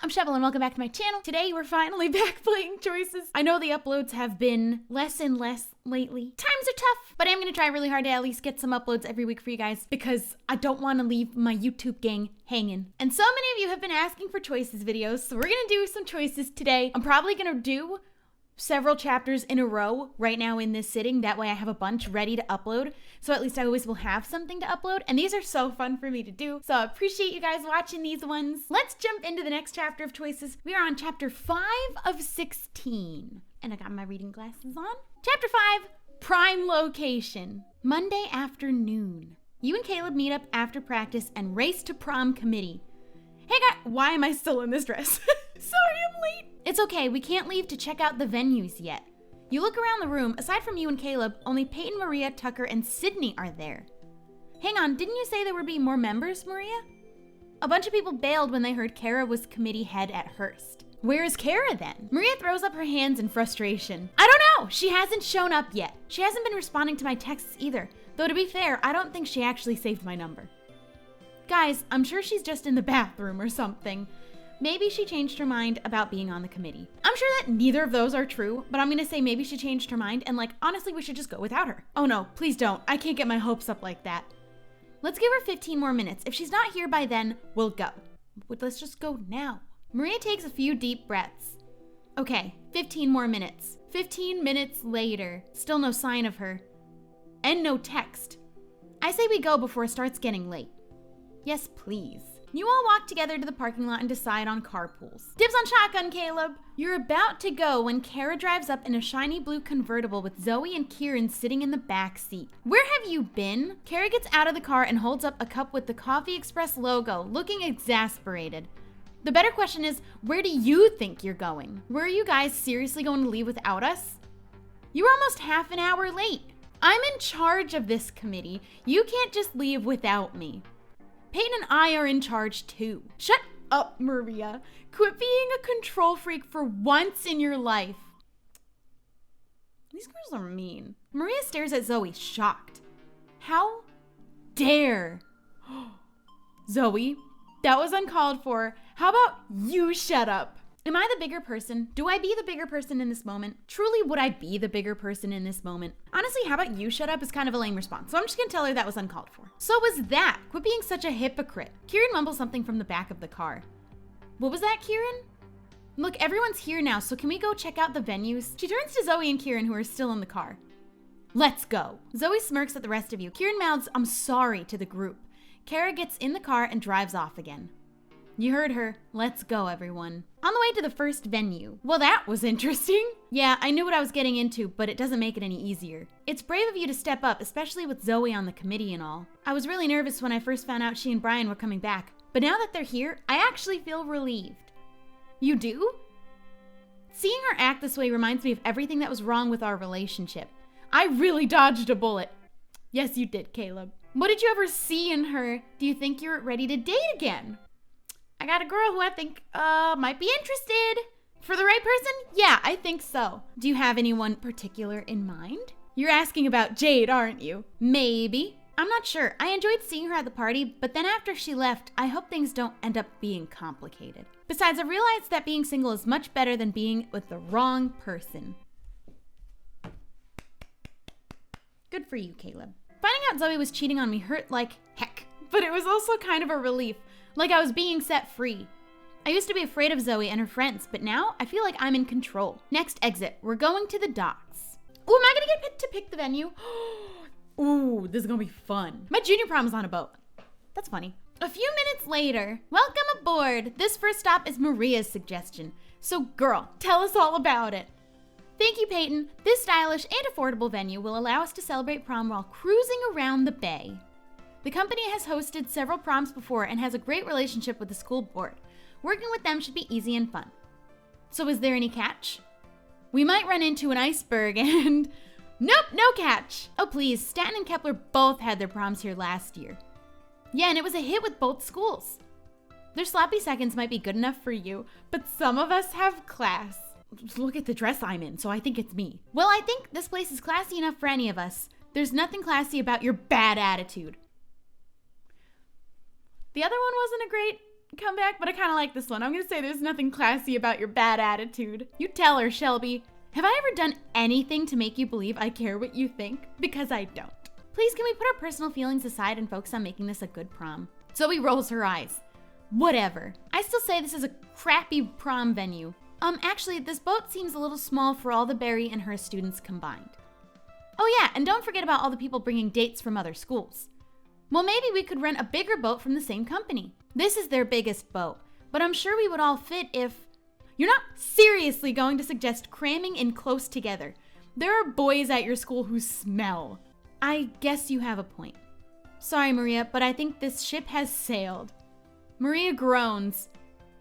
I'm Shubble and welcome back to my channel. Today we're finally back playing Choices. I know the uploads have been less and less lately. Times are tough, but I'm gonna try really hard to at least get some uploads every week for you guys because I don't want to leave my YouTube gang hanging. And so many of you have been asking for Choices videos, so we're gonna do some Choices today. I'm probably gonna do several chapters in a row right now in this sitting. That way I have a bunch ready to upload. So at least I always will have something to upload. And these are so fun for me to do. So I appreciate you guys watching these ones. Let's jump into the next chapter of Choices. We are on chapter 5 of 16. And I got my reading glasses on. Chapter 5, Prime Location. Monday afternoon. You and Caleb meet up after practice and race to prom committee. Hey guys, why am I still in this dress? Sorry, I'm late. It's okay, we can't leave to check out the venues yet. You look around the room, aside from you and Caleb, only Peyton, Maria, Tucker, and Sydney are there. Hang on, didn't you say there would be more members, Maria? A bunch of people bailed when they heard Kara was committee head at Hearst. Where is Kara then? Maria throws up her hands in frustration. I don't know, she hasn't shown up yet. She hasn't been responding to my texts either, though to be fair, I don't think she actually saved my number. Guys, I'm sure she's just in the bathroom or something. Maybe she changed her mind about being on the committee. I'm sure that neither of those are true, but I'm gonna say maybe she changed her mind and honestly, we should just go without her. Oh no, please don't. I can't get my hopes up like that. Let's give her 15 more minutes. If she's not here by then, we'll go. But let's just go now. Maria takes a few deep breaths. Okay, 15 more minutes. 15 minutes later, still no sign of her. And no text. I say we go before it starts getting late. Yes, please. You all walk together to the parking lot and decide on carpools. Dibs on shotgun, Caleb. You're about to go when Kara drives up in a shiny blue convertible with Zoe and Kieran sitting in the back seat. Where have you been? Kara gets out of the car and holds up a cup with the Coffee Express logo, looking exasperated. The better question is, where do you think you're going? Were you guys seriously going to leave without us? You were almost half an hour late. I'm in charge of this committee. You can't just leave without me. Peyton and I are in charge too. Shut up, Maria. Quit being a control freak for once in your life. These girls are mean. Maria stares at Zoe, shocked. How dare? Zoe, that was uncalled for. How about you shut up? Am I the bigger person? Do I be the bigger person in this moment? Truly, would I be the bigger person in this moment? Honestly, how about you shut up is kind of a lame response, so I'm just gonna tell her that was uncalled for. So was that. Quit being such a hypocrite. Kieran mumbles something from the back of the car. What was that, Kieran? Look, everyone's here now, so can we go check out the venues? She turns to Zoe and Kieran, who are still in the car. Let's go. Zoe smirks at the rest of you. Kieran mouths, I'm sorry, to the group. Kara gets in the car and drives off again. You heard her. Let's go, everyone. On the way to the first venue. Well, that was interesting. Yeah, I knew what I was getting into, but it doesn't make it any easier. It's brave of you to step up, especially with Zoe on the committee and all. I was really nervous when I first found out she and Brian were coming back, but now that they're here, I actually feel relieved. You do? Seeing her act this way reminds me of everything that was wrong with our relationship. I really dodged a bullet. Yes, you did, Caleb. What did you ever see in her? Do you think you're ready to date again? I got a girl who I think might be interested. For the right person? Yeah, I think so. Do you have anyone particular in mind? You're asking about Jade, aren't you? Maybe. I'm not sure. I enjoyed seeing her at the party, but then after she left, I hope things don't end up being complicated. Besides, I realized that being single is much better than being with the wrong person. Good for you, Caleb. Finding out Zoe was cheating on me hurt like heck, but it was also kind of a relief. Like I was being set free. I used to be afraid of Zoe and her friends, but now I feel like I'm in control. Next exit, we're going to the docks. Ooh, am I gonna get to pick the venue? Ooh, this is gonna be fun. My junior prom is on a boat. That's funny. A few minutes later, welcome aboard. This first stop is Maria's suggestion. So girl, tell us all about it. Thank you, Peyton. This stylish and affordable venue will allow us to celebrate prom while cruising around the bay. The company has hosted several proms before and has a great relationship with the school board. Working with them should be easy and fun. So is there any catch? We might run into an iceberg and... Nope, no catch. Oh please, Stanton and Kepler both had their proms here last year. Yeah, and it was a hit with both schools. Their sloppy seconds might be good enough for you, but some of us have class. Look at the dress I'm in, so I think it's me. Well, I think this place is classy enough for any of us. There's nothing classy about your bad attitude. The other one wasn't a comeback, but I kind of like this one. I'm gonna say there's nothing classy about your bad attitude. You tell her, Shelby. Have I ever done anything to make you believe I care what you think? Because I don't. Please, can we put our personal feelings aside and focus on making this a good prom? Zoe rolls her eyes. Whatever. I still say this is a crappy prom venue. Actually, this boat seems a little small for all the Barry and her students combined. Oh yeah, and don't forget about all the people bringing dates from other schools. Well, maybe we could rent a bigger boat from the same company. This is their biggest boat, but I'm sure we would all fit if... You're not seriously going to suggest cramming in close together. There are boys at your school who smell. I guess you have a point. Sorry, Maria, but I think this ship has sailed. Maria groans.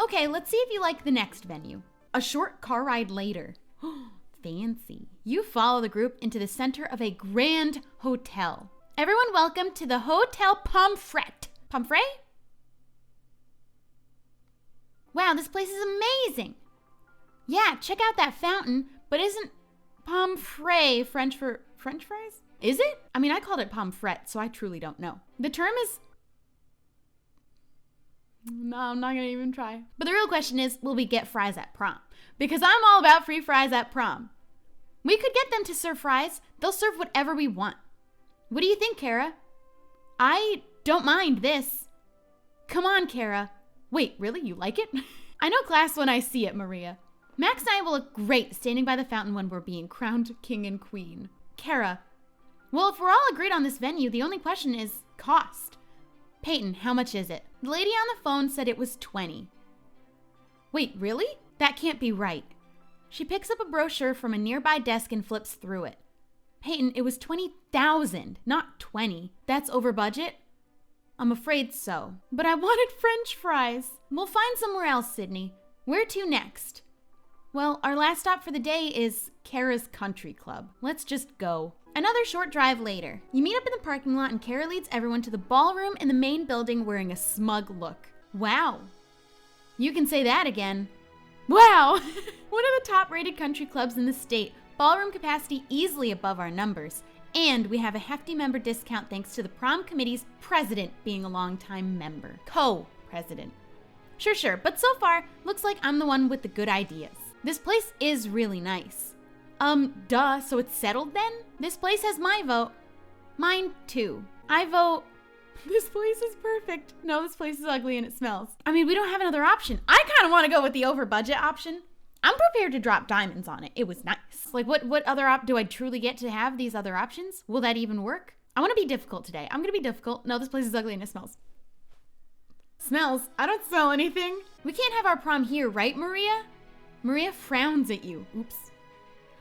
Okay, let's see if you like the next venue. A short car ride later. Fancy. You follow the group into the center of a grand hotel. Everyone welcome to the Hotel Pomfret. Pomfret? Wow, this place is amazing. Yeah, check out that fountain, but isn't Pomfret French for French fries? Is it? I mean, I called it Pomfret, so I truly don't know. The term is... No, I'm not gonna even try. But the real question is, will we get fries at prom? Because I'm all about free fries at prom. We could get them to serve fries. They'll serve whatever we want. What do you think, Kara? I don't mind this. Come on, Kara. Wait, really? You like it? I know class when I see it, Maria. Max and I will look great standing by the fountain when we're being crowned king and queen. Kara. Well, if we're all agreed on this venue, the only question is cost. Peyton, how much is it? The lady on the phone said it was $20. Wait, really? That can't be right. She picks up a brochure from a nearby desk and flips through it. Peyton, it was $20,000, not 20. That's over budget? I'm afraid so. But I wanted French fries. We'll find somewhere else, Sydney. Where to next? Well, our last stop for the day is Kara's Country Club. Let's just go. Another short drive later. You meet up in the parking lot and Kara leads everyone to the ballroom in the main building wearing a smug look. Wow. You can say that again. Wow. One of the top-rated country clubs in the state. Ballroom capacity easily above our numbers. And we have a hefty member discount thanks to the prom committee's president being a longtime member. Co-president. Sure, but so far, looks like I'm the one with the good ideas. This place is really nice. Duh, so it's settled then? This place has my vote. Mine too. I vote, this place is perfect. No, this place is ugly and it smells. I mean, we don't have another option. I kind of want to go with the over budget option. I'm prepared to drop diamonds on it. It was nice. Like what other do I truly get to have these other options? Will that even work? I want to be difficult today. I'm going to be difficult. No, this place is ugly and it smells. Smells? I don't smell anything. We can't have our prom here, right, Maria? Maria frowns at you. Oops.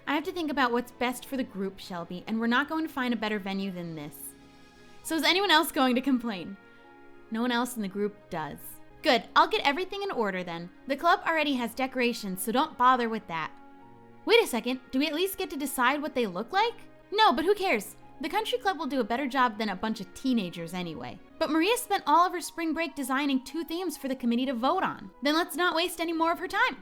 I have to think about what's best for the group, Shelby, and we're not going to find a better venue than this. So is anyone else going to complain? No one else in the group does. Good, I'll get everything in order then. The club already has decorations, so don't bother with that. Wait a second, do we at least get to decide what they look like? No, but who cares? The country club will do a better job than a bunch of teenagers anyway. But Maria spent all of her spring break designing 2 themes for the committee to vote on. Then let's not waste any more of her time.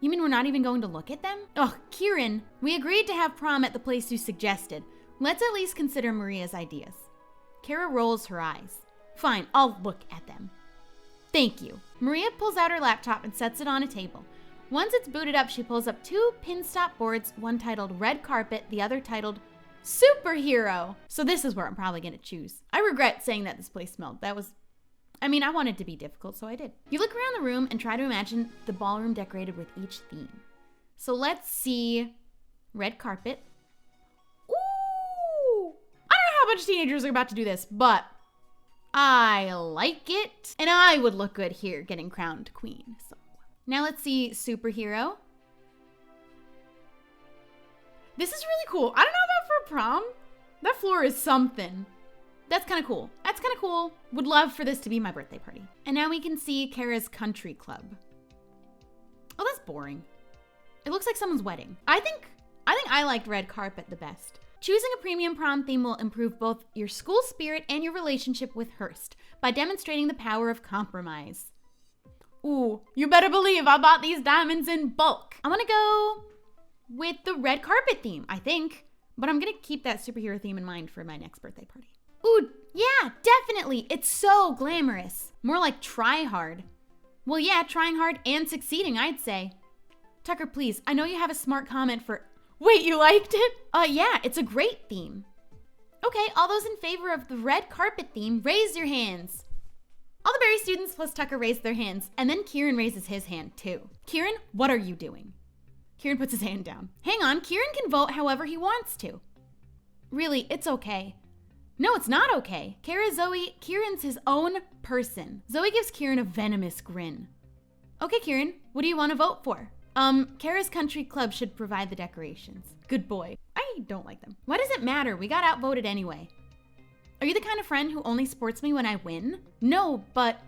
You mean we're not even going to look at them? Ugh, Kieran, we agreed to have prom at the place you suggested. Let's at least consider Maria's ideas. Kara rolls her eyes. Fine, I'll look at them. Thank you. Maria pulls out her laptop and sets it on a table. Once it's booted up, she pulls up 2 pin stop boards, one titled Red Carpet, the other titled Superhero. So this is where I'm probably gonna choose. I regret saying that this place smelled. I wanted to be difficult, so I did. You look around the room and try to imagine the ballroom decorated with each theme. So let's see. Red carpet. Ooh! I don't know how much teenagers are about to do this, but I like it. And I would look good here getting crowned queen. So now let's see superhero. This is really cool. I don't know about for prom. That floor is something. That's kind of cool. That's kind of cool. Would love for this to be my birthday party. And now we can see Kara's Country Club. Oh, that's boring. It looks like someone's wedding. I think I liked red carpet the best. Choosing a premium prom theme will improve both your school spirit and your relationship with Hearst by demonstrating the power of compromise. Ooh, you better believe I bought these diamonds in bulk. I'm gonna go with the red carpet theme, I think. But I'm gonna keep that superhero theme in mind for my next birthday party. Ooh, Yeah, definitely. It's so glamorous. More like try hard. Well, yeah, trying hard and succeeding, I'd say. Tucker, please, I know you have a smart comment for... Wait, you liked it? Yeah, it's a great theme. Okay, all those in favor of the red carpet theme, raise your hands. All the Barry students plus Tucker raised their hands, and then Kieran raises his hand too. Kieran, what are you doing? Kieran puts his hand down. Hang on, Kieran can vote however he wants to. Really, it's okay. No, it's not okay. Zoe, Kieran's his own person. Zoe gives Kieran a venomous grin. Okay, Kieran, what do you want to vote for? Kara's Country Club should provide the decorations. Good boy. I don't like them. Why does it matter? We got outvoted anyway. Are you the kind of friend who only supports me when I win? No, but...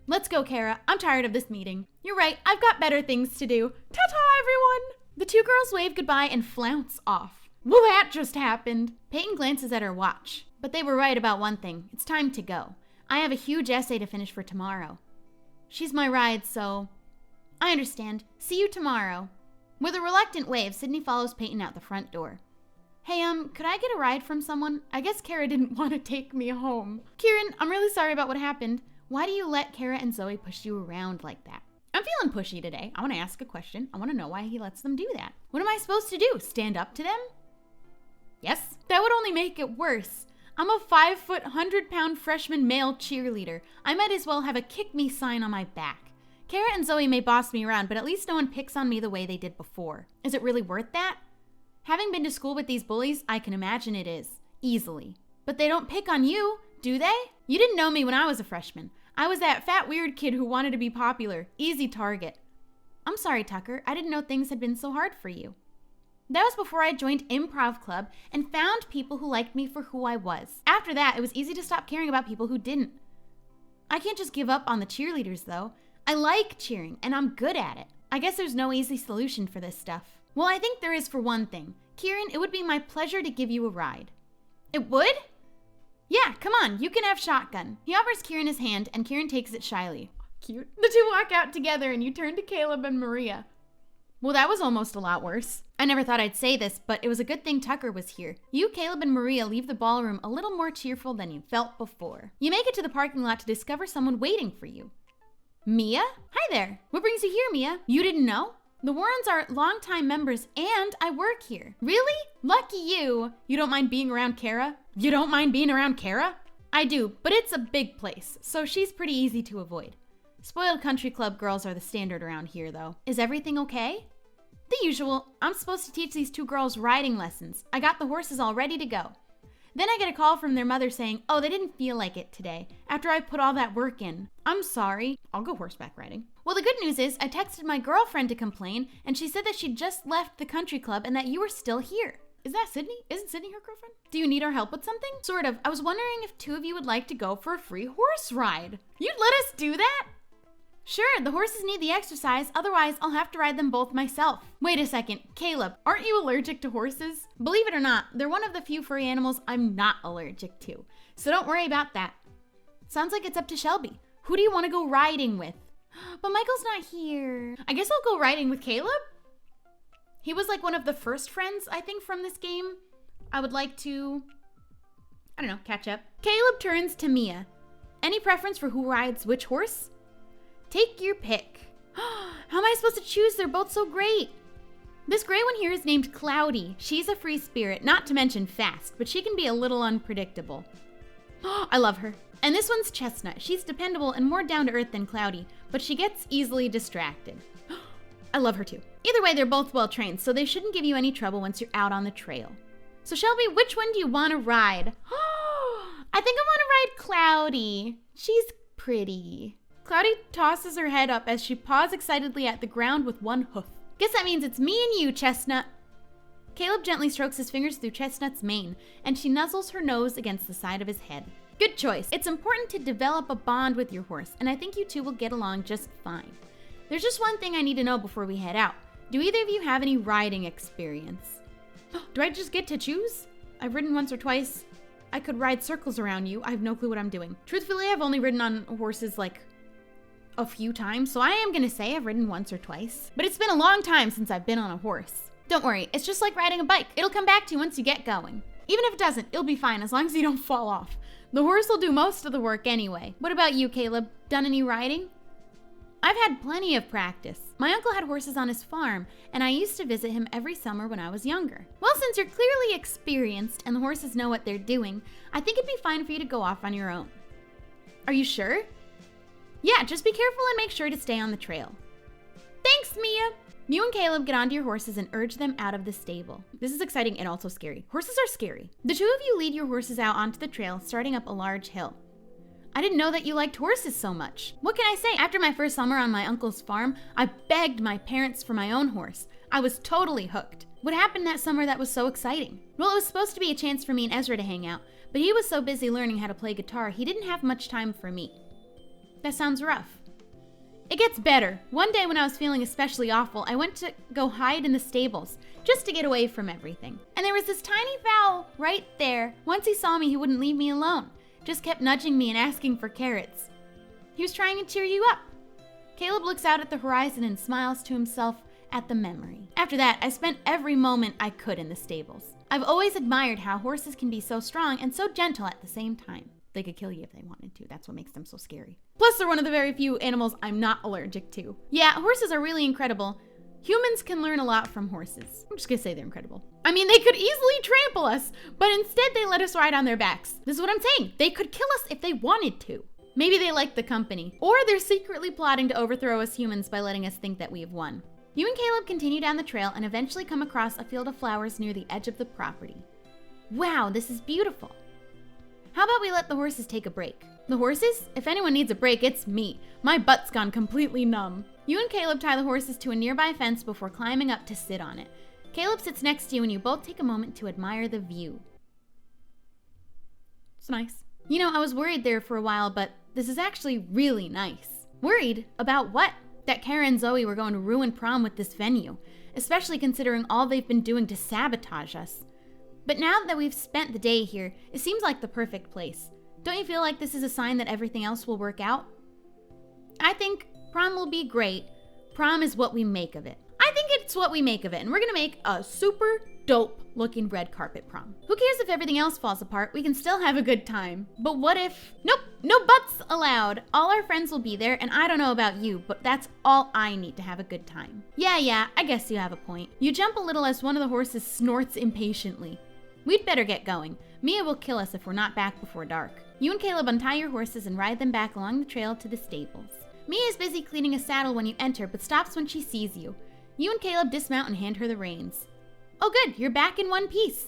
Let's go, Kara. I'm tired of this meeting. You're right. I've got better things to do. Ta-ta, everyone! The two girls wave goodbye and flounce off. Well, that just happened. Peyton glances at her watch. But they were right about one thing. It's time to go. I have a huge essay to finish for tomorrow. She's my ride, so... I understand. See you tomorrow. With a reluctant wave, Sydney follows Peyton out the front door. Hey, could I get a ride from someone? I guess Kara didn't want to take me home. Kieran, I'm really sorry about what happened. Why do you let Kara and Zoe push you around like that? I'm feeling pushy today. I want to ask a question. I want to know why he lets them do that. What am I supposed to do? Stand up to them? Yes. That would only make it worse. I'm a 5-foot, 100-pound freshman male cheerleader. I might as well have a kick me sign on my back. Kara and Zoe may boss me around, but at least no one picks on me the way they did before. Is it really worth that? Having been to school with these bullies, I can imagine it is. Easily. But they don't pick on you, do they? You didn't know me when I was a freshman. I was that fat weird kid who wanted to be popular. Easy target. I'm sorry, Tucker. I didn't know things had been so hard for you. That was before I joined improv club and found people who liked me for who I was. After that, it was easy to stop caring about people who didn't. I can't just give up on the cheerleaders, though. I like cheering, and I'm good at it. I guess there's no easy solution for this stuff. Well, I think there is for one thing. Kieran, it would be my pleasure to give you a ride. It would? Yeah, come on, you can have shotgun. He offers Kieran his hand, and Kieran takes it shyly. Cute. The two walk out together, and you turn to Caleb and Maria. Well, that was almost a lot worse. I never thought I'd say this, but it was a good thing Tucker was here. You, Caleb, and Maria leave the ballroom a little more cheerful than you felt before. You make it to the parking lot to discover someone waiting for you. Mia? Hi there. What brings you here, Mia? You didn't know? The Warrens are longtime members, and I work here. Really? Lucky you. You don't mind being around Kara? You don't mind being around Kara? I do, but it's a big place, so she's pretty easy to avoid. Spoiled country club girls are the standard around here, though. Is everything okay? The usual. I'm supposed to teach these two girls riding lessons. I got the horses all ready to go. Then I get a call from their mother saying, oh, they didn't feel like it today, after I put all that work in. I'm sorry. I'll go horseback riding. Well, the good news is I texted my girlfriend to complain, and she said that she just left the country club and that you were still here. Is that Sydney? Isn't Sydney her girlfriend? Do you need our help with something? Sort of. I was wondering if two of you would like to go for a free horse ride. You'd let us do that? Sure, the horses need the exercise, otherwise I'll have to ride them both myself. Wait a second, Caleb, aren't you allergic to horses? Believe it or not, they're one of the few furry animals I'm not allergic to, so don't worry about that. Sounds like it's up to Shelby. Who do you want to go riding with? But Michael's not here. I guess I'll go riding with Caleb? He was like one of the first friends, I think, from this game. I would like to, I don't know, catch up. Caleb turns to Mia. Any preference for who rides which horse? Take your pick. How am I supposed to choose? They're both so great. This gray one here is named Cloudy. She's a free spirit, not to mention fast, but she can be a little unpredictable. I love her. And this one's Chestnut. She's dependable and more down to earth than Cloudy, but she gets easily distracted. I love her too. Either way, they're both well trained, so they shouldn't give you any trouble once you're out on the trail. So Shelby, which one do you want to ride? I think I want to ride Cloudy. She's pretty. Cloudy tosses her head up as she paws excitedly at the ground with one hoof. Guess that means it's me and you, Chestnut. Caleb gently strokes his fingers through Chestnut's mane, and she nuzzles her nose against the side of his head. Good choice. It's important to develop a bond with your horse, and I think you two will get along just fine. There's just one thing I need to know before we head out. Do either of you have any riding experience? Do I just get to choose? I've ridden once or twice. I could ride circles around you. I have no clue what I'm doing. Truthfully, I've only ridden on horses like a few times, so I am gonna say I've ridden once or twice. But it's been a long time since I've been on a horse. Don't worry, it's just like riding a bike. It'll come back to you once you get going. Even if it doesn't, it'll be fine as long as you don't fall off. The horse will do most of the work anyway. What about you, Caleb? Done any riding? I've had plenty of practice. My uncle had horses on his farm, and I used to visit him every summer when I was younger. Well, since you're clearly experienced and the horses know what they're doing, I think it'd be fine for you to go off on your own. Are you sure? Yeah, just be careful and make sure to stay on the trail. Thanks, Mia! You and Caleb get onto your horses and urge them out of the stable. This is exciting and also scary. Horses are scary. The two of you lead your horses out onto the trail, starting up a large hill. I didn't know that you liked horses so much. What can I say? After my first summer on my uncle's farm, I begged my parents for my own horse. I was totally hooked. What happened that summer that was so exciting? Well, it was supposed to be a chance for me and Ezra to hang out, but he was so busy learning how to play guitar, he didn't have much time for me. That sounds rough. It gets better. One day when I was feeling especially awful, I went to go hide in the stables, just to get away from everything. And there was this tiny fowl right there. Once he saw me, he wouldn't leave me alone. Just kept nudging me and asking for carrots. He was trying to cheer you up. Caleb looks out at the horizon and smiles to himself at the memory. After that, I spent every moment I could in the stables. I've always admired how horses can be so strong and so gentle at the same time. They could kill you if they wanted to. That's what makes them so scary. Plus, they're one of the very few animals I'm not allergic to. Yeah, horses are really incredible. Humans can learn a lot from horses. I'm just gonna say they're incredible. I mean, they could easily trample us, but instead they let us ride on their backs. This is what I'm saying. They could kill us if they wanted to. Maybe they like the company, or they're secretly plotting to overthrow us humans by letting us think that we have won. You and Caleb continue down the trail and eventually come across a field of flowers near the edge of the property. Wow, this is beautiful. How about we let the horses take a break? The horses? If anyone needs a break, it's me. My butt's gone completely numb. You and Caleb tie the horses to a nearby fence before climbing up to sit on it. Caleb sits next to you and you both take a moment to admire the view. It's nice. You know, I was worried there for a while, but this is actually really nice. Worried? About what? That Kara and Zoe were going to ruin prom with this venue, especially considering all they've been doing to sabotage us. But now that we've spent the day here, it seems like the perfect place. Don't you feel like this is a sign that everything else will work out? I think prom will be great. Prom is what we make of it. I think it's what we make of it, and we're gonna make a super dope looking red carpet prom. Who cares if everything else falls apart? We can still have a good time. But what if... Nope, no buts allowed. All our friends will be there, and I don't know about you, but that's all I need to have a good time. Yeah, I guess you have a point. You jump a little as one of the horses snorts impatiently. We'd better get going. Mia will kill us if we're not back before dark. You and Caleb untie your horses and ride them back along the trail to the stables. Mia is busy cleaning a saddle when you enter, but stops when she sees you. You and Caleb dismount and hand her the reins. Oh good, you're back in one piece.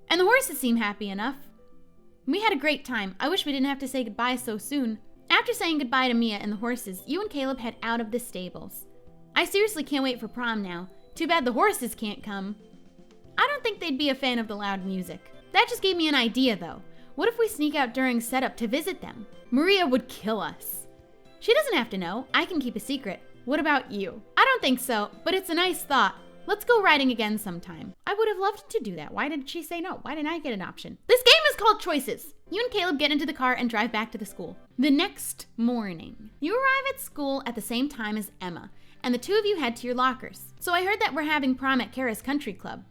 And the horses seem happy enough. We had a great time. I wish we didn't have to say goodbye so soon. After saying goodbye to Mia and the horses, you and Caleb head out of the stables. I seriously can't wait for prom now. Too bad the horses can't come. I don't think they'd be a fan of the loud music. That just gave me an idea though. What if we sneak out during setup to visit them? Maria would kill us. She doesn't have to know. I can keep a secret. What about you? I don't think so, but it's a nice thought. Let's go riding again sometime. I would have loved to do that. Why did she say no? Why didn't I get an option? This game is called Choices. You and Caleb get into the car and drive back to the school. The next morning, you arrive at school at the same time as Emma, and the two of you head to your lockers. So I heard that we're having prom at Kara's country club.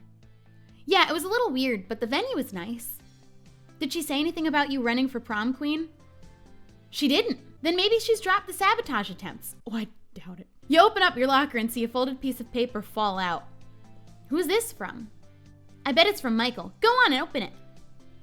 Yeah, it was a little weird, but the venue was nice. Did she say anything about you running for prom queen? She didn't. Then maybe she's dropped the sabotage attempts. Oh, I doubt it. You open up your locker and see a folded piece of paper fall out. Who's this from? I bet it's from Michael. Go on and open it.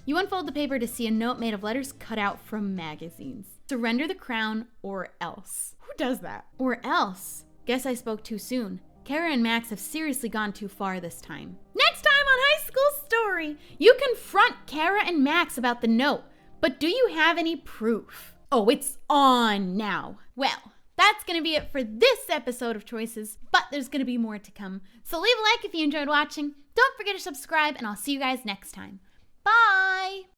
You unfold the paper to see a note made of letters cut out from magazines. Surrender the crown or else. Who does that? Or else. Guess I spoke too soon. Kara and Max have seriously gone too far this time. Next time on High School Story, you confront Kara and Max about the note, but do you have any proof? Oh, it's on now. Well, that's gonna be it for this episode of Choices, but there's gonna be more to come. So leave a like if you enjoyed watching. Don't forget to subscribe, and I'll see you guys next time. Bye!